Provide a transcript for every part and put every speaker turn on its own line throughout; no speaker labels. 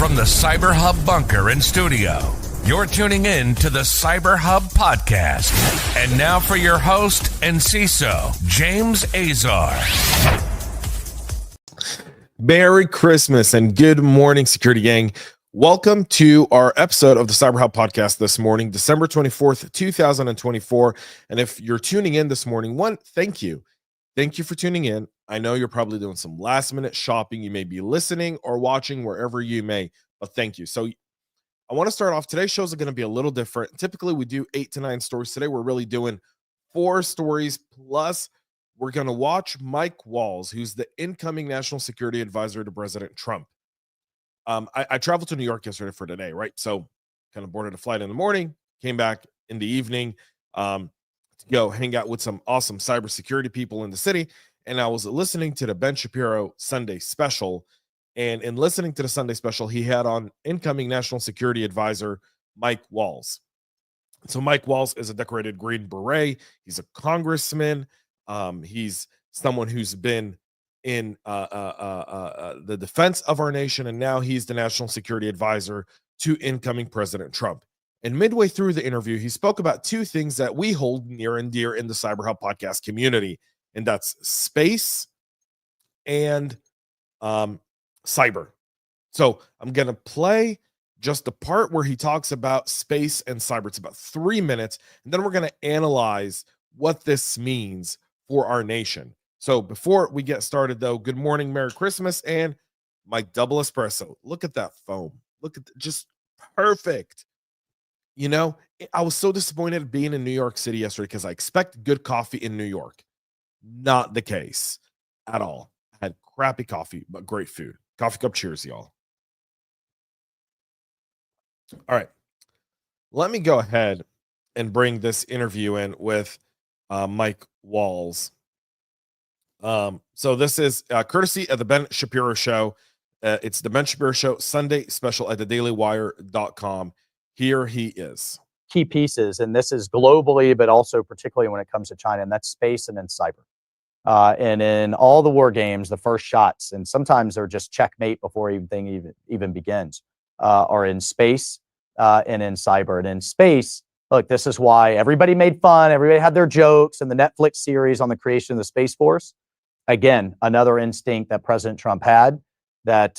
From the CyberHub bunker and studio, you're tuning in to the CyberHub Podcast. And now for your host and CISO, James Azar.
Merry Christmas and good morning, security gang. Welcome to our episode of the CyberHub Podcast this morning, December 24th, 2024. And if you're tuning in this morning, thank you. Thank you for tuning in. I know you're probably doing some last minute shopping. You may be listening or watching wherever you may, but thank you. So I want to start off. Today's shows are going to be a little different. Typically we do 8 to 9 stories. Today we're really doing 4 stories, plus we're going to watch Mike Walz, who's the incoming national security advisor to President Trump. I traveled to New York yesterday for today, right? So kind of boarded a flight in the morning, came back in the evening to go hang out with some awesome cybersecurity people in the city. And I was listening to the Ben Shapiro Sunday special. And in listening to the Sunday special, he had on incoming national security advisor, Mike Walz. So Mike Walz is a decorated Green Beret. He's a congressman. He's someone who's been in the defense of our nation, and now he's the national security advisor to incoming President Trump. And midway through the interview, he spoke about 2 things that we hold near and dear in the CyberHub Podcast community, and that's space and cyber. So I'm going to play just the part where he talks about space and cyber. It's about 3 minutes, and then we're going to analyze what this means for our nation. So before we get started, though, good morning, Merry Christmas, and my double espresso. Look at that foam. Look at just perfect. You know, I was so disappointed being in New York City yesterday because I expect good coffee in New York. Not the case at all. I had crappy coffee, but great food. Coffee cup cheers, y'all. All right. Let me go ahead and bring this interview in with Mike Walz. So this is courtesy of the Ben Shapiro Show. It's the Ben Shapiro Show Sunday special at thedailywire.com. Here he is.
Key pieces, and this is globally, but also particularly when it comes to China, and that's space and then cyber. And in all the war games, the first shots, and sometimes they're just checkmate before anything even begins, are in space and in cyber. And in space, look, this is why everybody made fun, everybody had their jokes, and the Netflix series on the creation of the Space Force. Again, another instinct that President Trump had, that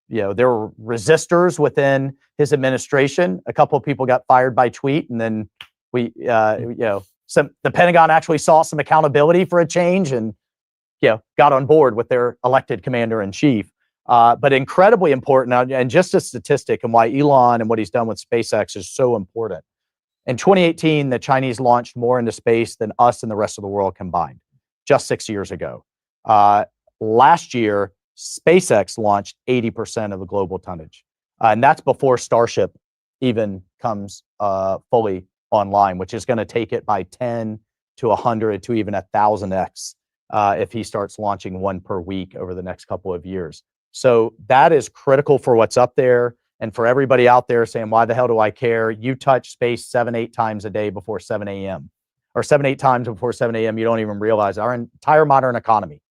there were resistors within his administration. A couple of people got fired by tweet, and then the Pentagon actually saw some accountability for a change, and got on board with their elected commander in chief. But incredibly important, and just a statistic, and why Elon and what he's done with SpaceX is so important. In 2018, the Chinese launched more into space than us and the rest of the world combined, just 6 years ago. Last year, SpaceX launched 80% of the global tonnage. And that's before Starship even comes fully online, which is going to take it by 10 to 100 to even 1,000x if he starts launching 1 per week over the next couple of years. So that is critical for what's up there. And for everybody out there saying, why the hell do I care? You touch space 7-8 times a day before 7 a.m. or 7-8 times before 7 a.m. You don't even realize our entire modern economy,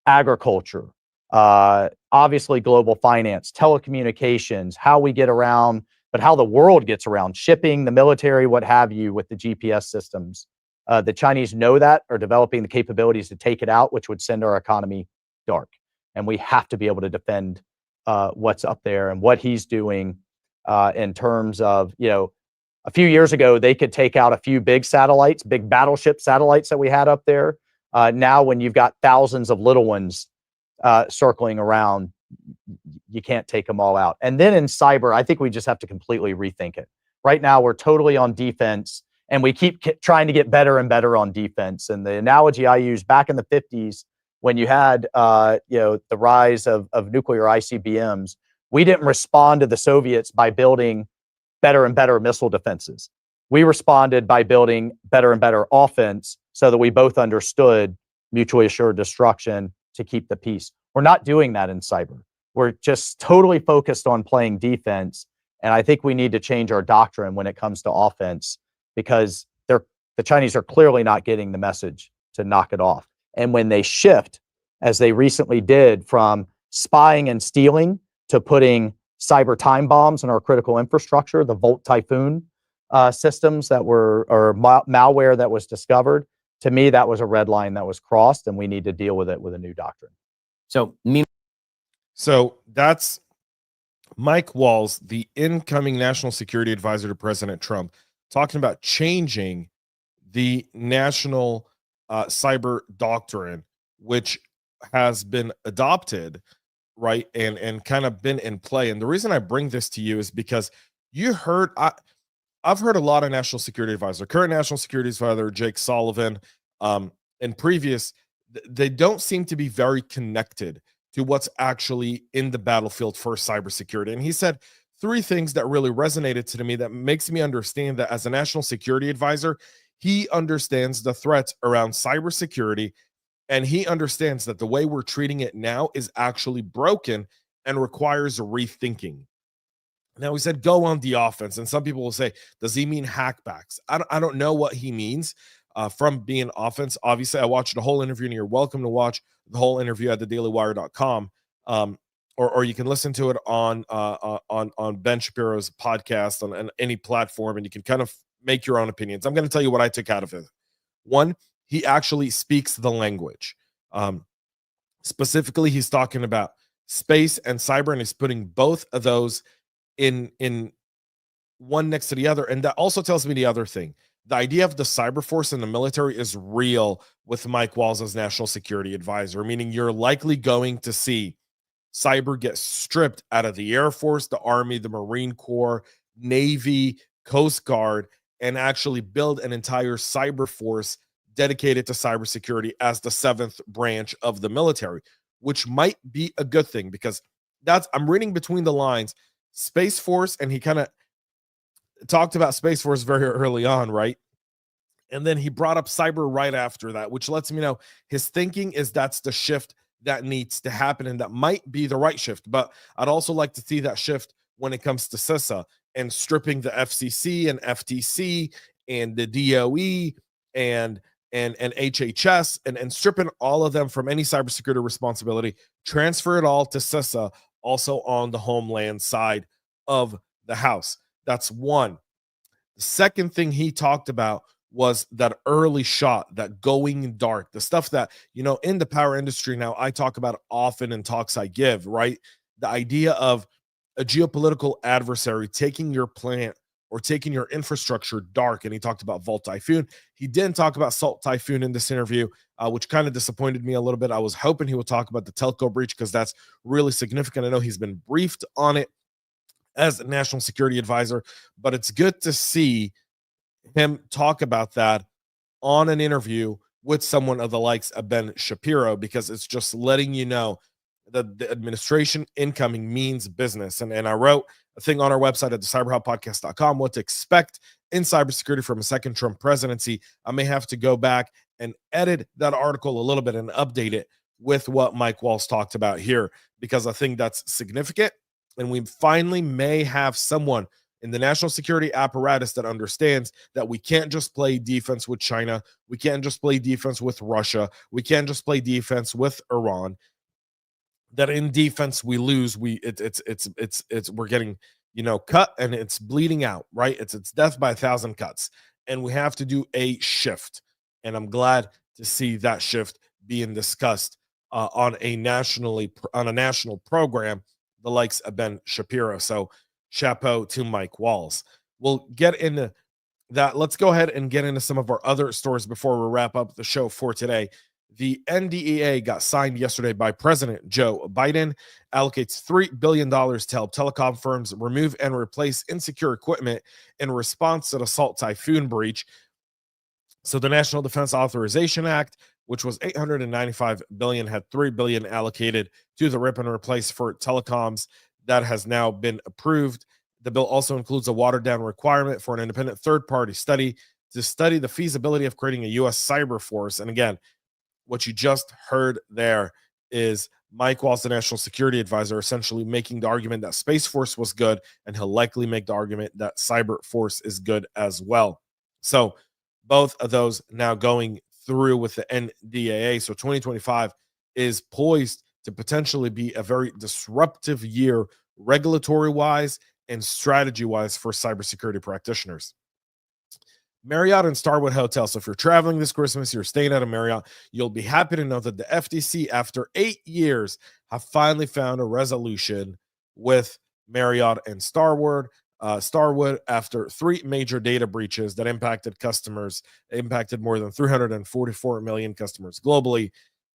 agriculture, obviously global finance, telecommunications, how we get around, but how the world gets around, shipping, the military, what have you, with the GPS systems. The Chinese know that, are developing the capabilities to take it out, which would send our economy dark. And we have to be able to defend what's up there and what he's doing in terms of, a few years ago, they could take out a few big satellites, big battleship satellites that we had up there. Now, when you've got thousands of little ones circling around, you can't take them all out. And then in cyber, I think we just have to completely rethink it. Right now, we're totally on defense, and we keep trying to get better and better on defense. And the analogy I used back in the 50s, when you had the rise of nuclear ICBMs, we didn't respond to the Soviets by building better and better missile defenses. We responded by building better and better offense so that we both understood mutually assured destruction to keep the peace. We're not doing that in cyber. We're just totally focused on playing defense. And I think we need to change our doctrine when it comes to offense, because the Chinese are clearly not getting the message to knock it off. And when they shift, as they recently did, from spying and stealing to putting cyber time bombs in our critical infrastructure, the Volt Typhoon systems that were, or malware that was discovered. To me, that was a red line that was crossed, and we need to deal with it with a new doctrine.
So that's Mike Walz, the incoming national security advisor to President Trump, talking about changing the national cyber doctrine, which has been adopted, right, and kind of been in play. And the reason I bring this to you is because I've heard a lot of national security advisor, current national security advisor Jake Sullivan, and previous, they don't seem to be very connected to what's actually in the battlefield for cybersecurity. And he said three things that really resonated to me that makes me understand that as a national security advisor, he understands the threats around cybersecurity, and he understands that the way we're treating it now is actually broken and requires rethinking. Now, he said go on the offense, and some people will say, does he mean hackbacks? I don't know what he means from being offense. Obviously, I watched the whole interview, and you're welcome to watch the whole interview at thedailywire.com, or you can listen to it on Ben Shapiro's podcast on any platform, and you can kind of make your own opinions. I'm going to tell you what I took out of it. One, he actually speaks the language. Specifically, he's talking about space and cyber, and he's putting both of those in one next to the other. And that also tells me the other thing. The idea of the cyber force in the military is real with Mike Walz as national security advisor, meaning you're likely going to see cyber get stripped out of the Air Force, the Army, the Marine Corps, Navy, Coast Guard, and actually build an entire cyber force dedicated to cybersecurity as the seventh branch of the military, which might be a good thing, because I'm reading between the lines. Space Force, and he kind of talked about Space Force very early on, right? And then he brought up cyber right after that, which lets me know his thinking is that's the shift that needs to happen, and that might be the right shift. But I'd also like to see that shift when it comes to CISA and stripping the FCC and FTC and the DOE and HHS and stripping all of them from any cybersecurity responsibility, transfer it all to CISA, also on the homeland side of the house. That's one. The second thing he talked about was that early shot, that going dark, the stuff that, in the power industry now, I talk about often in talks I give, right? The idea of a geopolitical adversary taking your plant or taking your infrastructure dark. And he talked about Volt Typhoon. He didn't talk about Salt Typhoon in this interview, which kind of disappointed me a little bit. I was hoping he would talk about the telco breach, because that's really significant. I know he's been briefed on it as a national security advisor, but it's good to see him talk about that on an interview with someone of the likes of Ben Shapiro, because it's just letting you know that the administration incoming means business. And I wrote a thing on our website at the CyberHubPodcast.com, what to expect in cybersecurity from a second Trump presidency. I may have to go back and edit that article a little bit and update it with what Mike Walz talked about here, because I think that's significant. And we finally may have someone in the national security apparatus that understands that we can't just play defense with China. We can't just play defense with Russia. We can't just play defense with Iran. That in defense we lose. We're getting cut, and it's bleeding out, right? It's death by 1,000 cuts, and we have to do a shift. And I'm glad to see that shift being discussed on a national program, the likes of Ben Shapiro. So chapeau to Mike Walz. We'll get into that. Let's go ahead and get into some of our other stories before we wrap up the show for today. The NDAA got signed yesterday by President Joe Biden, allocates $3 billion to help telecom firms remove and replace insecure equipment in response to the Salt Typhoon breach. So the National Defense Authorization Act, which was $895 billion, had $3 billion allocated to the rip and replace for telecoms. That has now been approved. The bill also includes a watered-down requirement for an independent third-party study to study the feasibility of creating a U.S. cyber force. And again, what you just heard there is Mike Walz, the national security advisor, essentially making the argument that Space Force was good, and he'll likely make the argument that Cyber Force is good as well. So both of those now going through with the NDAA. So 2025 is poised to potentially be a very disruptive year regulatory-wise and strategy-wise for cybersecurity practitioners. Marriott and Starwood hotels. So if you're traveling this Christmas, you're staying at a Marriott, you'll be happy to know that the FTC, after 8 years, have finally found a resolution with Marriott and Starwood. Starwood, after 3 major data breaches that impacted more than 344 million customers globally.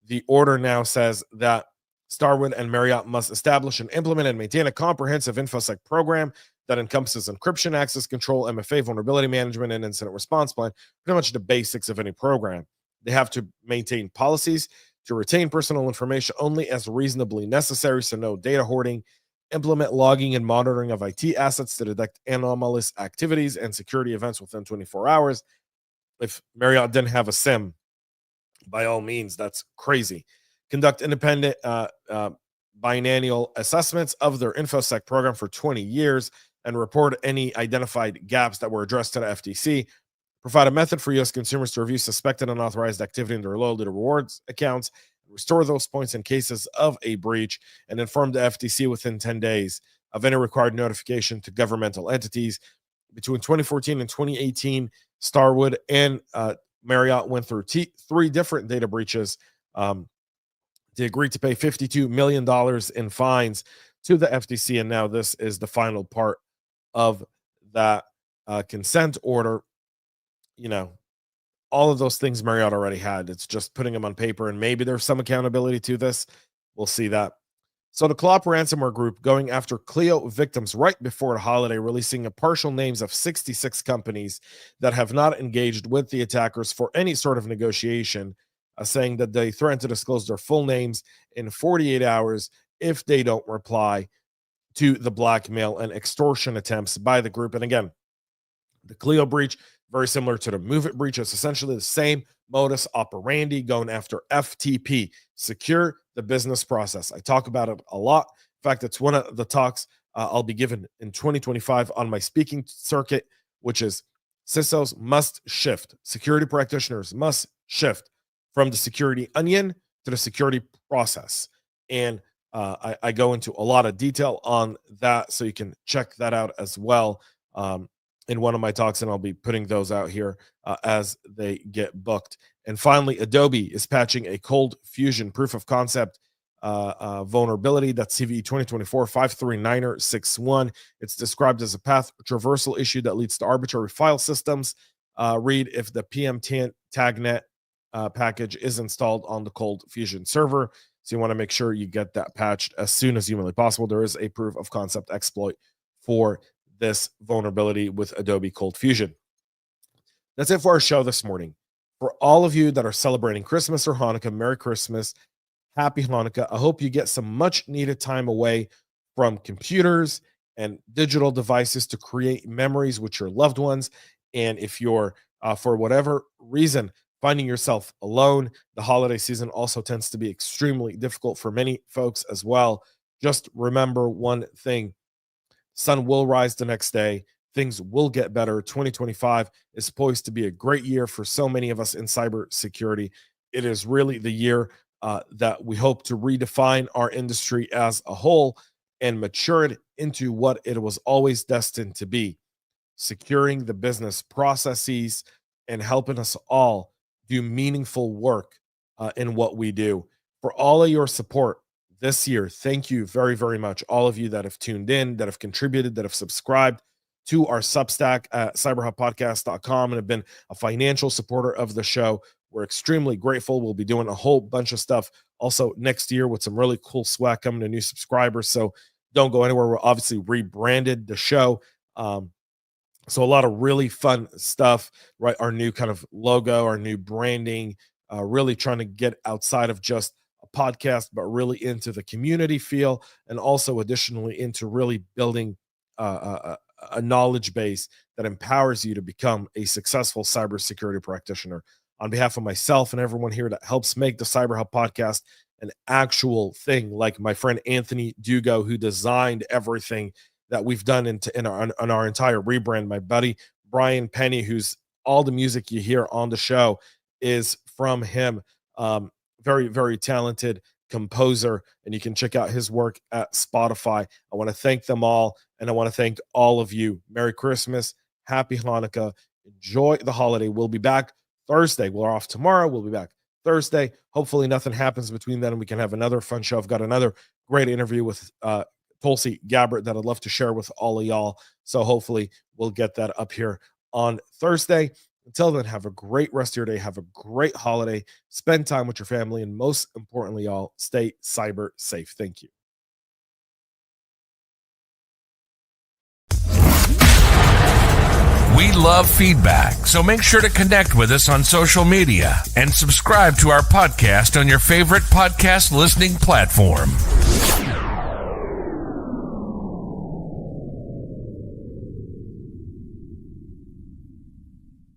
The order now says that Starwood and Marriott must establish and implement and maintain a comprehensive InfoSec program that encompasses encryption, access control, MFA, vulnerability management, and incident response plan, pretty much the basics of any program. They have to maintain policies to retain personal information only as reasonably necessary, so no data hoarding, implement logging and monitoring of IT assets to detect anomalous activities and security events within 24 hours. If Marriott didn't have a SIM, by all means, that's crazy. Conduct independent biennial assessments of their InfoSec program for 20 years and report any identified gaps that were addressed to the FTC. Provide a method for U.S. consumers to review suspected unauthorized activity in their loyalty rewards accounts, restore those points in cases of a breach, and inform the FTC within 10 days of any required notification to governmental entities. Between 2014 and 2018, Starwood and Marriott went through 3 different data breaches. They agreed to pay $52 million in fines to the FTC, and now this is the final part of that consent order. You know, all of those things Marriott already had. It's just putting them on paper, and maybe there's some accountability to this. We'll see that. So the Clop ransomware group going after Cleo victims right before the holiday, releasing a partial names of 66 companies that have not engaged with the attackers for any sort of negotiation, saying that they threaten to disclose their full names in 48 hours if they don't reply to the blackmail and extortion attempts by the group. And again, the Cleo breach, very similar to the Move It breach. It's essentially the same modus operandi, going after FTP, secure the business process. I talk about it a lot. In fact, it's one of the talks I'll be given in 2025 on my speaking circuit, which is CISOs must shift. Security practitioners must shift from the security onion to the security process. And I go into a lot of detail on that, so you can check that out as well in one of my talks, and I'll be putting those out here as they get booked. And finally, Adobe is patching a Cold Fusion proof of concept vulnerability. That's CVE 2024-53961. It's described as a path traversal issue that leads to arbitrary file systems. Read if the PM tagnet package is installed on the Cold Fusion server. So you want to make sure you get that patched as soon as humanly possible. There is a proof of concept exploit for this vulnerability with Adobe Cold Fusion. That's it for our show this morning. For all of you that are celebrating Christmas or Hanukkah, Merry Christmas, Happy Hanukkah. I hope you get some much needed time away from computers and digital devices to create memories with your loved ones. And if you're, for whatever reason, finding yourself alone, the holiday season also tends to be extremely difficult for many folks as well. Just remember one thing: sun will rise the next day. Things will get better. 2025 is poised to be a great year for so many of us in cybersecurity. It is really the year that we hope to redefine our industry as a whole and mature it into what it was always destined to be: securing the business processes and helping us all do meaningful work in what we do. For all of your support this year, thank you very, very much. All of you that have tuned in, that have contributed, that have subscribed to our Substack at cyberhubpodcast.com and have been a financial supporter of the show. We're extremely grateful. We'll be doing a whole bunch of stuff also next year with some really cool swag coming to new subscribers. So don't go anywhere. We're obviously rebranded the show. So a lot of really fun stuff, right? Our new kind of logo, our new branding, really trying to get outside of just a podcast, but really into the community feel, and also additionally into really building a knowledge base that empowers you to become a successful cybersecurity practitioner. On behalf of myself and everyone here that helps make the CyberHub podcast an actual thing, like my friend Anthony Dugo, who designed everything that we've done in our entire rebrand. My buddy Brian Penny, who's all the music you hear on the show is from him. Very, very talented composer, and you can check out his work at Spotify. I want to thank them all, and I want to thank all of you. Merry Christmas, Happy Hanukkah, enjoy the holiday. We'll be back Thursday. We're off tomorrow. We'll be back Thursday. Hopefully nothing happens between then and we can have another fun show. I've got another great interview with Tulsi Gabbard that I'd love to share with all of y'all. So hopefully we'll get that up here on Thursday. Until then, have a great rest of your day. Have a great holiday. Spend time with your family. And most importantly, y'all, stay cyber safe. Thank you.
We love feedback, so make sure to connect with us on social media and subscribe to our podcast on your favorite podcast listening platform.